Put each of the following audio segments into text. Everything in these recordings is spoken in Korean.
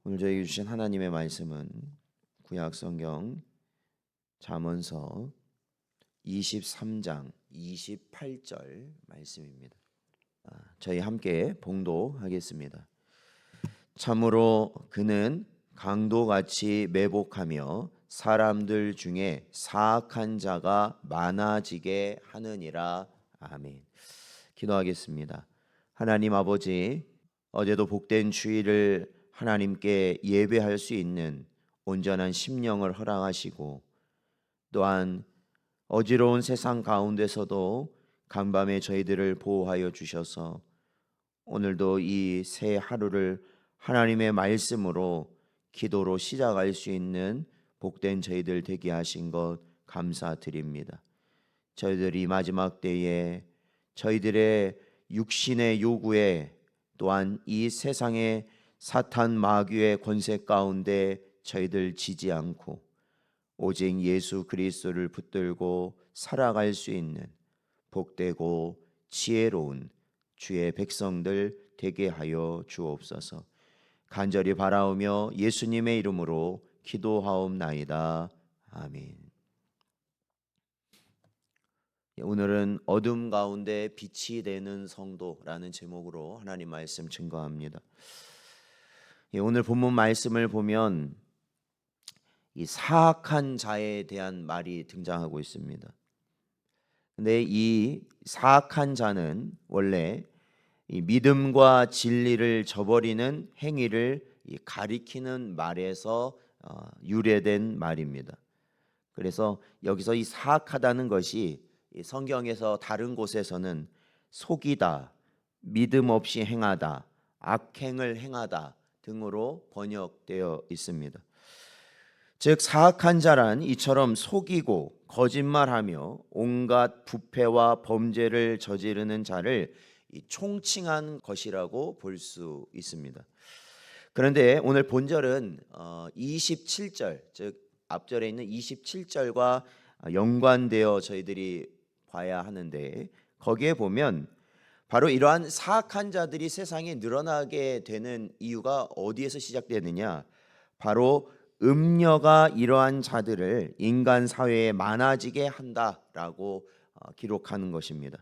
오늘 저에게 주신 하나님의 말씀은 구약성경 잠언서 23장 28절 말씀입니다. 저희 함께 봉독하겠습니다. 참으로 그는 강도같이 매복하며 사람들 중에 사악한 자가 많아지게 하느니라. 아멘. 기도하겠습니다. 하나님 아버지, 어제도 복된 주일을 하나님께 예배할 수 있는 온전한 심령을 허락하시고, 또한 어지러운 세상 가운데서도 간밤에 저희들을 보호하여 주셔서 오늘도 이 새 하루를 하나님의 말씀으로 기도로 시작할 수 있는 복된 저희들 되게 하신 것 감사드립니다. 저희들이 마지막 때에 저희들의 육신의 요구에, 또한 이 세상의 사탄 마귀의 권세 가운데 저희들 지지 않고 오직 예수 그리스도를 붙들고 살아갈 수 있는 복되고 지혜로운 주의 백성들 되게 하여 주옵소서. 간절히 바라오며 예수님의 이름으로 기도하옵나이다. 아멘. 오늘은 어둠 가운데 빛이 되는 성도라는 제목으로 하나님 말씀 증거합니다. 오늘 본문 말씀을 보면 이 사악한 자에 대한 말이 등장하고 있습니다. 근데 이 사악한 자는 원래 이 믿음과 진리를 저버리는 행위를 가리키는 말에서 유래된 말입니다. 그래서 여기서 이 사악하다는 것이 성경에서 다른 곳에서는 속이다, 믿음 없이 행하다, 악행을 행하다 등으로 번역되어 있습니다. 즉 사악한 자란 이처럼 속이고 거짓말하며 온갖 부패와 범죄를 저지르는 자를 총칭한 것이라고 볼 수 있습니다. 그런데 오늘 본절은 27절, 즉 앞절에 있는 27절과 연관되어 저희들이 봐야 하는데, 거기에 보면 바로 이러한 사악한 자들이 세상에 늘어나게 되는 이유가 어디에서 시작되느냐, 바로 음녀가 이러한 자들을 인간 사회에 많아지게 한다라고 기록하는 것입니다.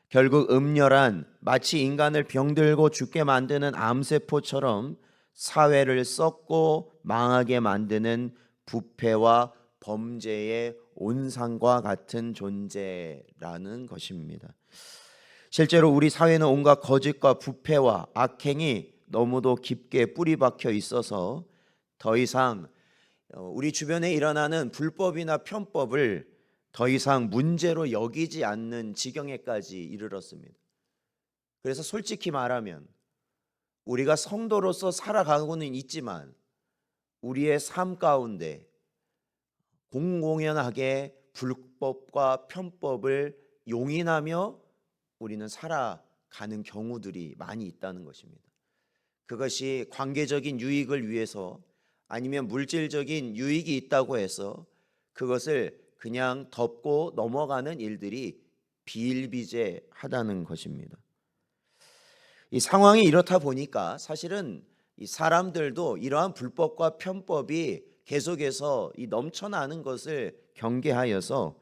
결국 음녀란 마치 인간을 병들고 죽게 만드는 암세포처럼 사회를 썩고 망하게 만드는 부패와 범죄의 온상과 같은 존재라는 것입니다. 실제로 우리 사회는 온갖 거짓과 부패와 악행이 너무도 깊게 뿌리 박혀 있어서 더 이상 우리 주변에 일어나는 불법이나 편법을 더 이상 문제로 여기지 않는 지경에까지 이르렀습니다. 그래서 솔직히 말하면 우리가 성도로서 살아가고는 있지만 우리의 삶 가운데 공공연하게 불법과 편법을 용인하며 우리는 살아가는 경우들이 많이 있다는 것입니다. 그것이 관계적인 유익을 위해서 아니면 물질적인 유익이 있다고 해서 그것을 그냥 덮고 넘어가는 일들이 비일비재하다는 것입니다. 이 상황이 이렇다 보니까 사실은 이 사람들도 이러한 불법과 편법이 계속해서 이 넘쳐나는 것을 경계하여서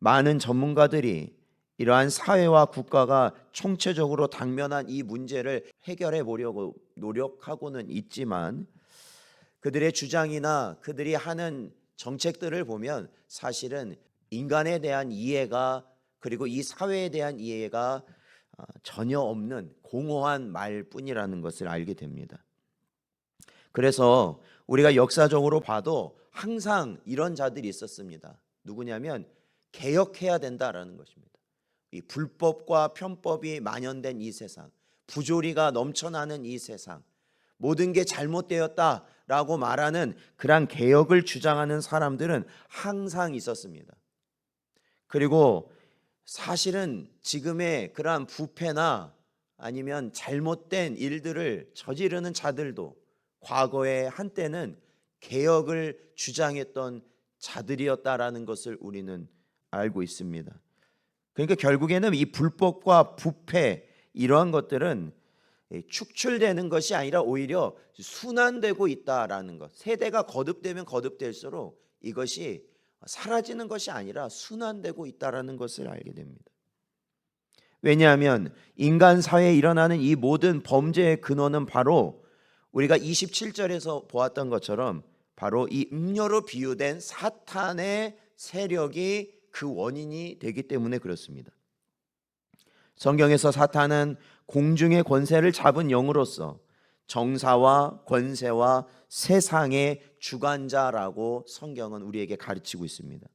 많은 전문가들이 이러한 사회와 국가가 총체적으로 당면한 이 문제를 해결해 보려고 노력하고는 있지만, 그들의 주장이나 그들이 하는 정책들을 보면 사실은 인간에 대한 이해가, 그리고 이 사회에 대한 이해가 전혀 없는 공허한 말뿐이라는 것을 알게 됩니다. 그래서 우리가 역사적으로 봐도 항상 이런 자들이 있었습니다. 누구냐면 개혁해야 된다라는 것입니다. 이 불법과 편법이 만연된 이 세상, 부조리가 넘쳐나는 이 세상, 모든 게 잘못되었다라고 말하는 그러한 개혁을 주장하는 사람들은 항상 있었습니다. 그리고 사실은 지금의 그러한 부패나 아니면 잘못된 일들을 저지르는 자들도 과거에 한때는 개혁을 주장했던 자들이었다라는 것을 우리는 알고 있습니다. 그러니까 결국에는 이 불법과 부패, 이러한 것들은 축출되는 것이 아니라 오히려 순환되고 있다라는 것. 세대가 거듭되면 거듭될수록 이것이 사라지는 것이 아니라 순환되고 있다라는 것을 알게 됩니다. 왜냐하면 인간 사회에 일어나는 이 모든 범죄의 근원은 바로 우리가 27절에서 보았던 것처럼 바로 이 음료로 비유된 사탄의 세력이 그 원인이 되기 때문에 그렇습니다. 성경에서 사탄은 공중의 권세를 잡은 영으로서 정사와 권세와 세상의 주관자라고 성경은 우리에게 가르치고 있습니다.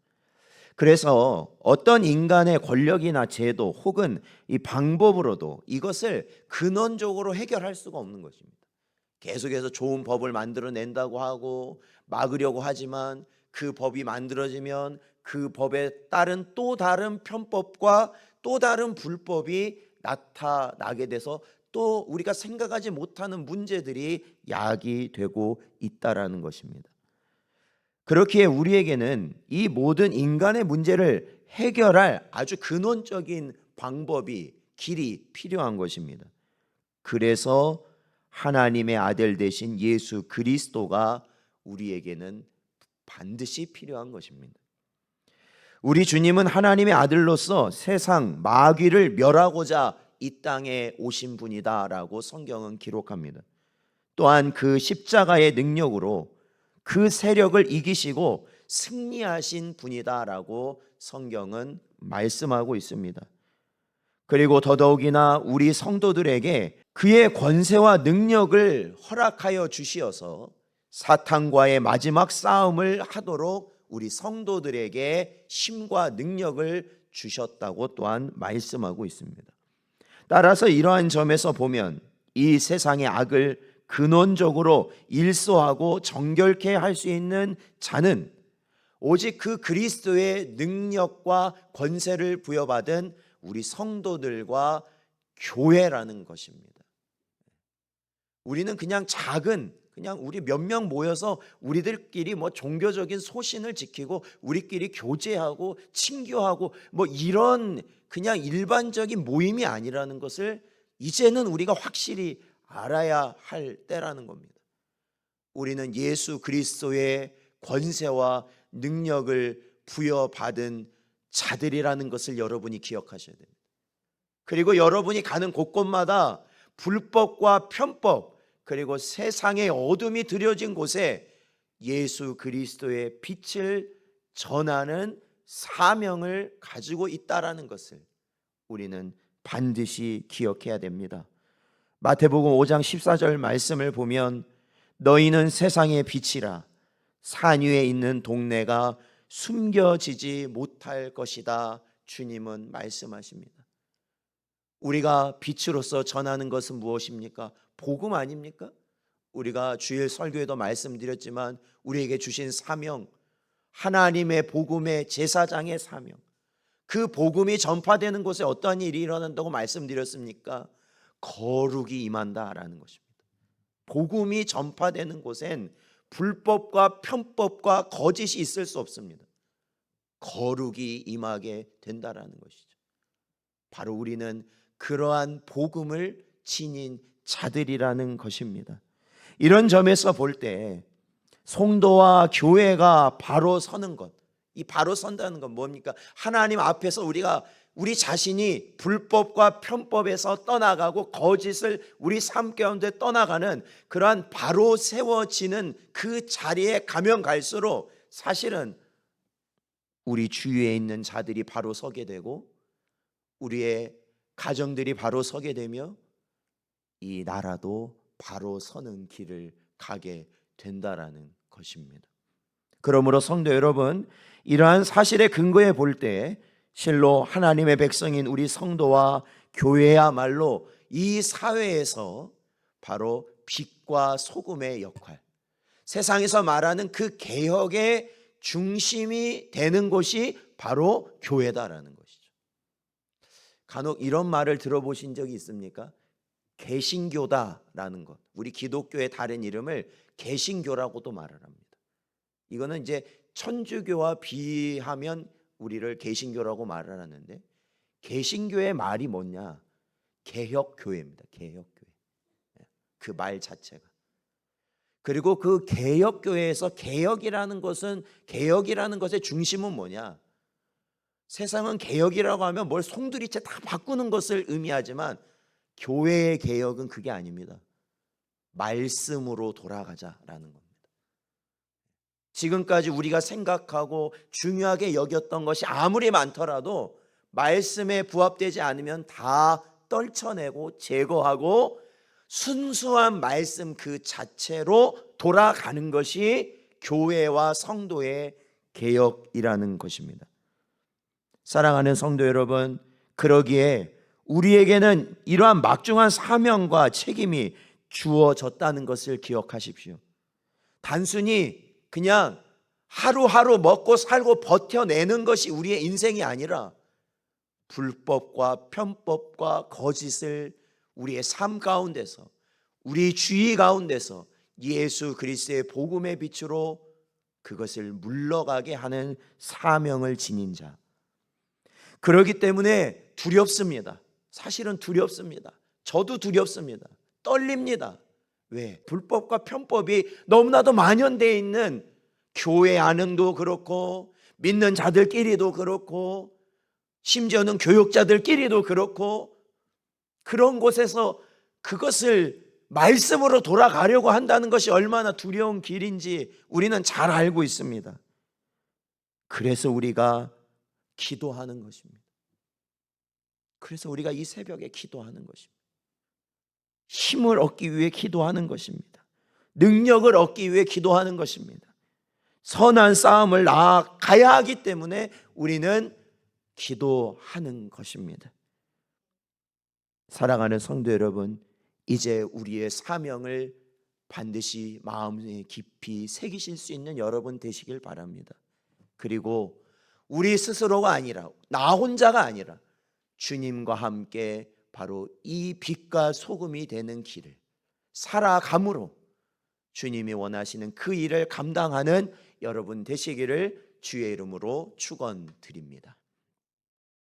그래서 어떤 인간의 권력이나 제도 혹은 이 방법으로도 이것을 근원적으로 해결할 수가 없는 것입니다. 계속해서 좋은 법을 만들어낸다고 하고 막으려고 하지만 그 법이 만들어지면 그 법에 따른 또 다른 편법과 또 다른 불법이 나타나게 돼서 또 우리가 생각하지 못하는 문제들이 야기되고 있다라는 것입니다. 그렇기에 우리에게는 이 모든 인간의 문제를 해결할 아주 근원적인 방법이 길이 필요한 것입니다. 그래서 하나님의 아들 되신 예수 그리스도가 우리에게는 반드시 필요한 것입니다. 우리 주님은 하나님의 아들로서 세상 마귀를 멸하고자 이 땅에 오신 분이다라고 성경은 기록합니다. 또한 그 십자가의 능력으로 그 세력을 이기시고 승리하신 분이다라고 성경은 말씀하고 있습니다. 그리고 더더욱이나 우리 성도들에게 그의 권세와 능력을 허락하여 주시어서 사탄과의 마지막 싸움을 하도록 우리 성도들에게 힘과 능력을 주셨다고 또한 말씀하고 있습니다. 따라서 이러한 점에서 보면 이 세상의 악을 근원적으로 일소하고 정결케 할 수 있는 자는 오직 그 그리스도의 능력과 권세를 부여받은 우리 성도들과 교회라는 것입니다. 우리는 그냥 그냥 우리 몇 명 모여서 우리들끼리 종교적인 소신을 지키고 우리끼리 교제하고 친교하고 이런 그냥 일반적인 모임이 아니라는 것을 이제는 우리가 확실히 알아야 할 때라는 겁니다. 우리는 예수 그리스도의 권세와 능력을 부여받은 자들이라는 것을 여러분이 기억하셔야 됩니다. 그리고 여러분이 가는 곳곳마다 불법과 편법 그리고 세상의 어둠이 들여진 곳에 예수 그리스도의 빛을 전하는 사명을 가지고 있다라는 것을 우리는 반드시 기억해야 됩니다. 마태복음 5장 14절 말씀을 보면 너희는 세상의 빛이라 산 위에 있는 동네가 숨겨지지 못할 것이다. 주님은 말씀하십니다. 우리가 빛으로서 전하는 것은 무엇입니까? 복음 아닙니까? 우리가 주일 설교에도 말씀드렸지만 우리에게 주신 사명, 하나님의 복음의 제사장의 사명, 그 복음이 전파되는 곳에 어떠한 일이 일어난다고 말씀드렸습니까? 거룩이 임한다라는 것입니다. 복음이 전파되는 곳엔 불법과 편법과 거짓이 있을 수 없습니다. 거룩이 임하게 된다라는 것이죠. 바로 우리는 그러한 복음을 지닌 자들이라는 것입니다. 이런 점에서 볼 때 성도와 교회가 바로 서는 것, 이 바로 선다는 건 뭡니까? 하나님 앞에서 우리 자신이 불법과 편법에서 떠나가고 거짓을 우리 삶 가운데 떠나가는 그러한 바로 세워지는 그 자리에 가면 갈수록 사실은 우리 주위에 있는 자들이 바로 서게 되고 우리의 가정들이 바로 서게 되며 이 나라도 바로 서는 길을 가게 된다라는 것입니다. 그러므로 성도 여러분, 이러한 사실의 근거에 볼 때 실로 하나님의 백성인 우리 성도와 교회야말로 이 사회에서 바로 빛과 소금의 역할, 세상에서 말하는 그 개혁의 중심이 되는 곳이 바로 교회다라는 것이죠. 간혹 이런 말을 들어보신 적이 있습니까? 개신교다라는 것. 우리 기독교의 다른 이름을 개신교라고도 말을 합니다. 이거는 이제 천주교와 비하면 우리를 개신교라고 말을 하는데 개신교의 말이 뭐냐? 개혁교회입니다. 개혁교회. 그 말 자체가. 그리고 그 개혁교회에서 개혁이라는 것의 중심은 뭐냐? 세상은 개혁이라고 하면 뭘 송두리째 다 바꾸는 것을 의미하지만 교회의 개혁은 그게 아닙니다. 말씀으로 돌아가자라는 겁니다. 지금까지 우리가 생각하고 중요하게 여겼던 것이 아무리 많더라도 말씀에 부합되지 않으면 다 떨쳐내고 제거하고 순수한 말씀 그 자체로 돌아가는 것이 교회와 성도의 개혁이라는 것입니다. 사랑하는 성도 여러분, 그러기에 우리에게는 이러한 막중한 사명과 책임이 주어졌다는 것을 기억하십시오. 단순히 그냥 하루하루 먹고 살고 버텨내는 것이 우리의 인생이 아니라 불법과 편법과 거짓을 우리의 삶 가운데서, 우리 주의 가운데서 예수 그리스도의 복음의 빛으로 그것을 물러가게 하는 사명을 지닌 자. 그렇기 때문에 두렵습니다. 사실은 두렵습니다. 저도 두렵습니다. 떨립니다. 왜? 불법과 편법이 너무나도 만연되어 있는 교회 안은도 그렇고 믿는 자들끼리도 그렇고 심지어는 교육자들끼리도 그렇고 그런 곳에서 그것을 말씀으로 돌아가려고 한다는 것이 얼마나 두려운 길인지 우리는 잘 알고 있습니다. 그래서 우리가 기도하는 것입니다. 그래서 우리가 이 새벽에 기도하는 것입니다. 힘을 얻기 위해 기도하는 것입니다. 능력을 얻기 위해 기도하는 것입니다. 선한 싸움을 나아가야 하기 때문에 우리는 기도하는 것입니다. 사랑하는 성도 여러분, 이제 우리의 사명을 반드시 마음에 깊이 새기실 수 있는 여러분 되시길 바랍니다. 그리고 우리 스스로가 아니라, 나 혼자가 아니라 주님과 함께 바로 이 빛과 소금이 되는 길을 살아감으로 주님이 원하시는 그 일을 감당하는 여러분 되시기를 주의 이름으로 축원드립니다.